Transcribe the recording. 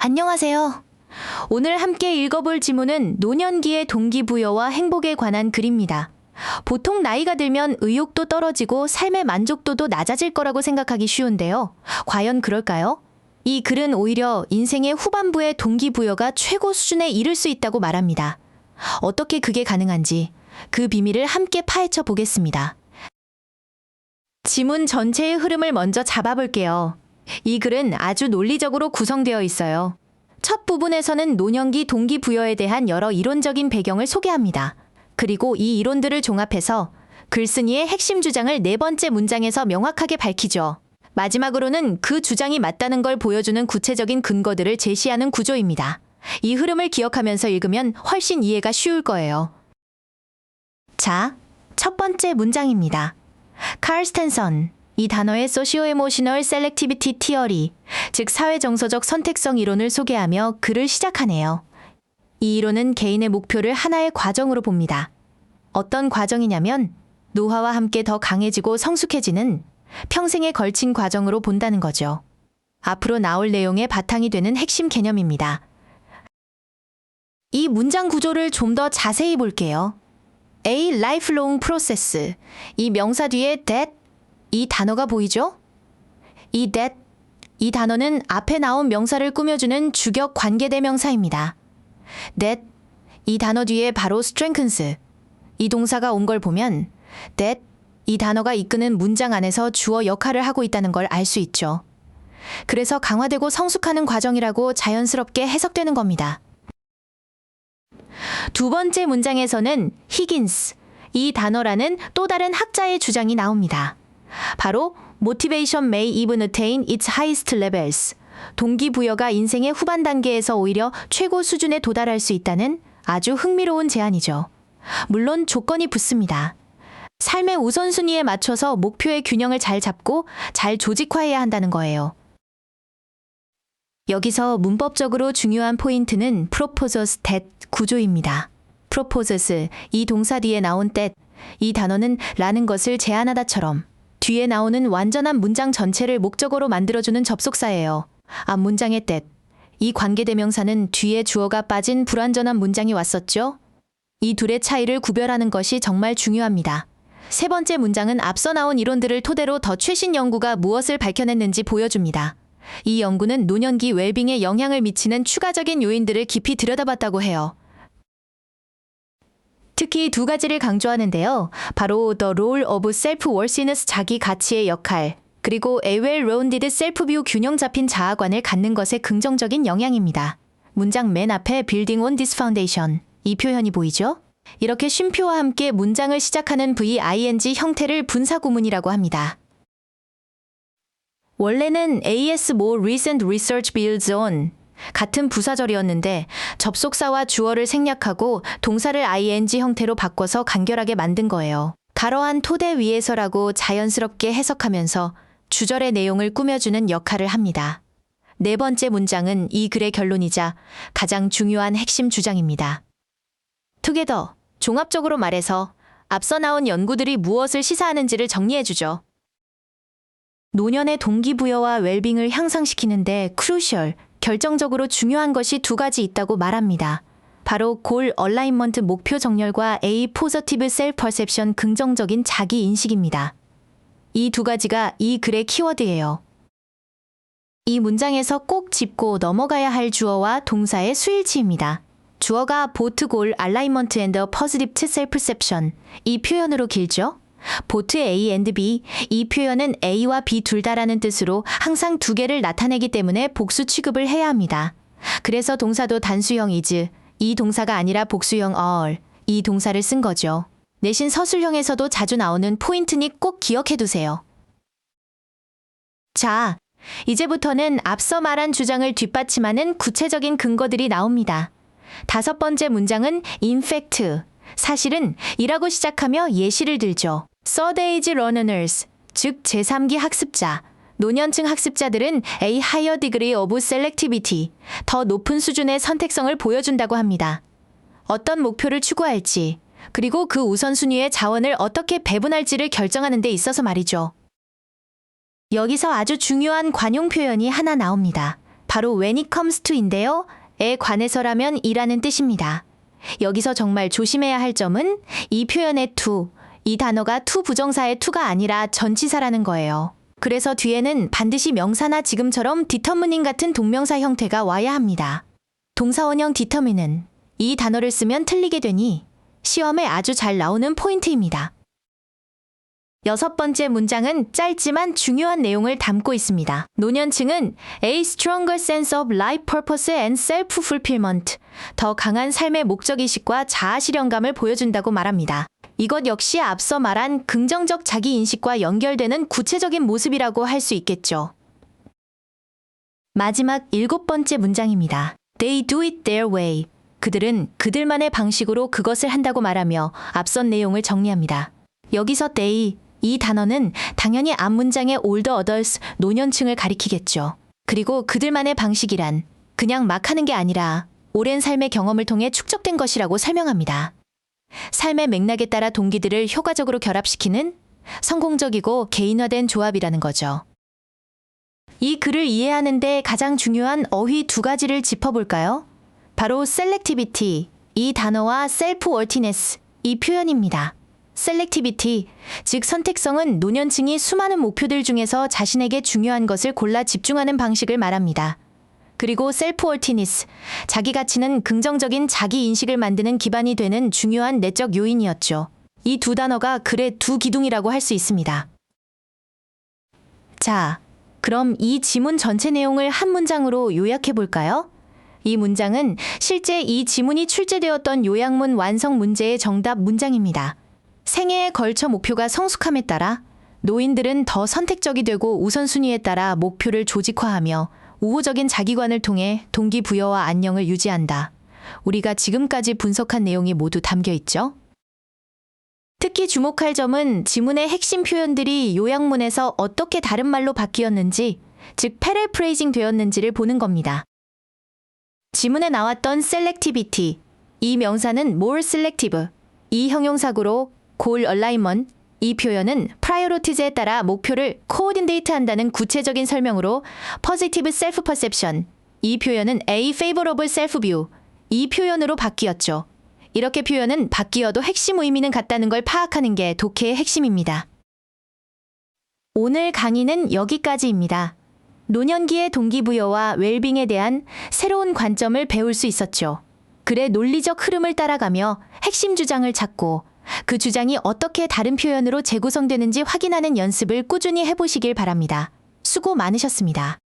안녕하세요. 오늘 함께 읽어볼 지문은 노년기의 동기부여와 행복에 관한 글입니다. 보통 나이가 들면 의욕도 떨어지고 삶의 만족도도 낮아질 거라고 생각하기 쉬운데요. 과연 그럴까요? 이 글은 오히려 인생의 후반부의 동기부여가 최고 수준에 이를 수 있다고 말합니다. 어떻게 그게 가능한지 그 비밀을 함께 파헤쳐 보겠습니다. 지문 전체의 흐름을 먼저 잡아볼게요. 이 글은 아주 논리적으로 구성되어 있어요. 첫 부분에서는 노년기 동기부여에 대한 여러 이론적인 배경을 소개합니다. 그리고 이 이론들을 종합해서 글쓴이의 핵심 주장을 네 번째 문장에서 명확하게 밝히죠. 마지막으로는 그 주장이 맞다는 걸 보여주는 구체적인 근거들을 제시하는 구조입니다. 이 흐름을 기억하면서 읽으면 훨씬 이해가 쉬울 거예요. 자, 첫 번째 문장입니다. 칼 스탠선, 이 단어의 소시오에모셔널 셀렉티비티 티어리, 즉 사회정서적 선택성 이론을 소개하며 글을 시작하네요. 이 이론은 개인의 목표를 하나의 과정으로 봅니다. 어떤 과정이냐면 노화와 함께 더 강해지고 성숙해지는 평생에 걸친 과정으로 본다는 거죠. 앞으로 나올 내용의 바탕이 되는 핵심 개념입니다. 이 문장 구조를 좀 더 자세히 볼게요. A lifelong process. 이 명사 뒤에 that, 이 단어가 보이죠? 이 that, 이 단어는 앞에 나온 명사를 꾸며주는 주격 관계대명사입니다. that, 이 단어 뒤에 바로 strengthens, 이 동사가 온 걸 보면 that, 이 단어가 이끄는 문장 안에서 주어 역할을 하고 있다는 걸 알 수 있죠. 그래서 강화되고 성숙하는 과정이라고 자연스럽게 해석되는 겁니다. 두 번째 문장에서는 히긴스, 이 단어라는 또 다른 학자의 주장이 나옵니다. 바로 motivation may even attain its highest levels. 동기부여가 인생의 후반 단계에서 오히려 최고 수준에 도달할 수 있다는 아주 흥미로운 제안이죠. 물론 조건이 붙습니다. 삶의 우선순위에 맞춰서 목표의 균형을 잘 잡고 잘 조직화해야 한다는 거예요. 여기서 문법적으로 중요한 포인트는 proposes that 구조입니다. proposes, 이 동사 뒤에 나온 that, 이 단어는 라는 것을 제안하다처럼 뒤에 나오는 완전한 문장 전체를 목적어로 만들어주는 접속사예요. 앞 문장의 that, 이 관계대명사는 뒤에 주어가 빠진 불완전한 문장이 왔었죠? 이 둘의 차이를 구별하는 것이 정말 중요합니다. 세 번째 문장은 앞서 나온 이론들을 토대로 더 최신 연구가 무엇을 밝혀냈는지 보여줍니다. 이 연구는 노년기 웰빙에 영향을 미치는 추가적인 요인들을 깊이 들여다봤다고 해요. 특히 두 가지를 강조하는데요. 바로 the role of self-worthiness, 자기 가치의 역할, 그리고 a well-rounded self-view, 균형 잡힌 자아관을 갖는 것의 긍정적인 영향입니다. 문장 맨 앞에 building on this foundation, 이 표현이 보이죠? 이렇게 쉼표와 함께 문장을 시작하는 VING 형태를 분사구문이라고 합니다. 원래는 AS more recent research builds on 같은 부사절이었는데 접속사와 주어를 생략하고 동사를 ing 형태로 바꿔서 간결하게 만든 거예요. 가로한 토대 위에서라고 자연스럽게 해석하면서 주절의 내용을 꾸며주는 역할을 합니다. 네 번째 문장은 이 글의 결론이자 가장 중요한 핵심 주장입니다. together, 종합적으로 말해서 앞서 나온 연구들이 무엇을 시사하는지를 정리해주죠. 노년의 동기부여와 웰빙을 향상시키는데 crucial, 결정적으로 중요한 것이 두 가지 있다고 말합니다. 바로 goal alignment, 목표 정렬과 A positive self-perception, 긍정적인 자기인식입니다. 이 두 가지가 이 글의 키워드예요. 이 문장에서 꼭 짚고 넘어가야 할 주어와 동사의 수일치입니다. 주어가 both goal alignment and positive self-perception, 이 표현으로 길죠? both A and B, 이 표현은 A와 B 둘 다라는 뜻으로 항상 두 개를 나타내기 때문에 복수 취급을 해야 합니다. 그래서 동사도 단수형 is, 이 동사가 아니라 복수형 all, 이 동사를 쓴 거죠. 내신 서술형에서도 자주 나오는 포인트니 꼭 기억해 두세요. 자, 이제부터는 앞서 말한 주장을 뒷받침하는 구체적인 근거들이 나옵니다. 다섯 번째 문장은 in fact, 사실은 이라고 시작하며 예시를 들죠. third age learners, 즉 제3기 학습자, 노년층 학습자들은 a higher degree of selectivity, 더 높은 수준의 선택성을 보여준다고 합니다. 어떤 목표를 추구할지, 그리고 그 우선순위의 자원을 어떻게 배분할지를 결정하는 데 있어서 말이죠. 여기서 아주 중요한 관용 표현이 하나 나옵니다. 바로 when it comes to인데요. 에 관해서라면 이라는 뜻입니다. 여기서 정말 조심해야 할 점은 이 표현의 to, 이 단어가 to 부정사의 to가 아니라 전치사라는 거예요. 그래서 뒤에는 반드시 명사나 지금처럼 determining 같은 동명사 형태가 와야 합니다. 동사원형 determine은 이 단어를 쓰면 틀리게 되니 시험에 아주 잘 나오는 포인트입니다. 6번째 문장은 짧지만 중요한 내용을 담고 있습니다. 노년층은 a stronger sense of life purpose and self-fulfillment, 더 강한 삶의 목적의식과 자아실현감을 보여준다고 말합니다. 이것 역시 앞서 말한 긍정적 자기인식과 연결되는 구체적인 모습이라고 할 수 있겠죠. 마지막 7번째 문장입니다. They do it their way. 그들은 그들만의 방식으로 그것을 한다고 말하며 앞선 내용을 정리합니다. 여기서 they, 이 단어는 당연히 앞문장의 older adults, 노년층을 가리키겠죠. 그리고 그들만의 방식이란 그냥 막 하는 게 아니라 오랜 삶의 경험을 통해 축적된 것이라고 설명합니다. 삶의 맥락에 따라 동기들을 효과적으로 결합시키는 성공적이고 개인화된 조합이라는 거죠. 이 글을 이해하는 데 가장 중요한 어휘 2가지를 짚어볼까요? 바로 selectivity, 이 단어와 self-worthiness, 이 표현입니다. selectivity, 즉 선택성은 노년층이 수많은 목표들 중에서 자신에게 중요한 것을 골라 집중하는 방식을 말합니다. 그리고 self-worthiness, 자기 가치는 긍정적인 자기 인식을 만드는 기반이 되는 중요한 내적 요인이었죠. 이 두 단어가 글의 두 기둥이라고 할 수 있습니다. 자, 그럼 이 지문 전체 내용을 한 문장으로 요약해 볼까요? 이 문장은 실제 이 지문이 출제되었던 요약문 완성 문제의 정답 문장입니다. 생애에 걸쳐 목표가 성숙함에 따라 노인들은 더 선택적이 되고 우선순위에 따라 목표를 조직화하며 우호적인 자기관을 통해 동기부여와 안녕을 유지한다. 우리가 지금까지 분석한 내용이 모두 담겨 있죠? 특히 주목할 점은 지문의 핵심 표현들이 요약문에서 어떻게 다른 말로 바뀌었는지, 즉 패러프레이징 되었는지를 보는 겁니다. 지문에 나왔던 selectivity, 이 명사는 more selective, 이 형용사구로 goal alignment, 이 표현은 priorities에 따라 목표를 coordinate한다는 구체적인 설명으로 positive self-perception, 이 표현은 a favorable self-view, 이 표현으로 바뀌었죠. 이렇게 표현은 바뀌어도 핵심 의미는 같다는 걸 파악하는 게 독해의 핵심입니다. 오늘 강의는 여기까지입니다. 노년기의 동기부여와 웰빙에 대한 새로운 관점을 배울 수 있었죠. 글의 논리적 흐름을 따라가며 핵심 주장을 찾고 그 주장이 어떻게 다른 표현으로 재구성되는지 확인하는 연습을 꾸준히 해보시길 바랍니다. 수고 많으셨습니다.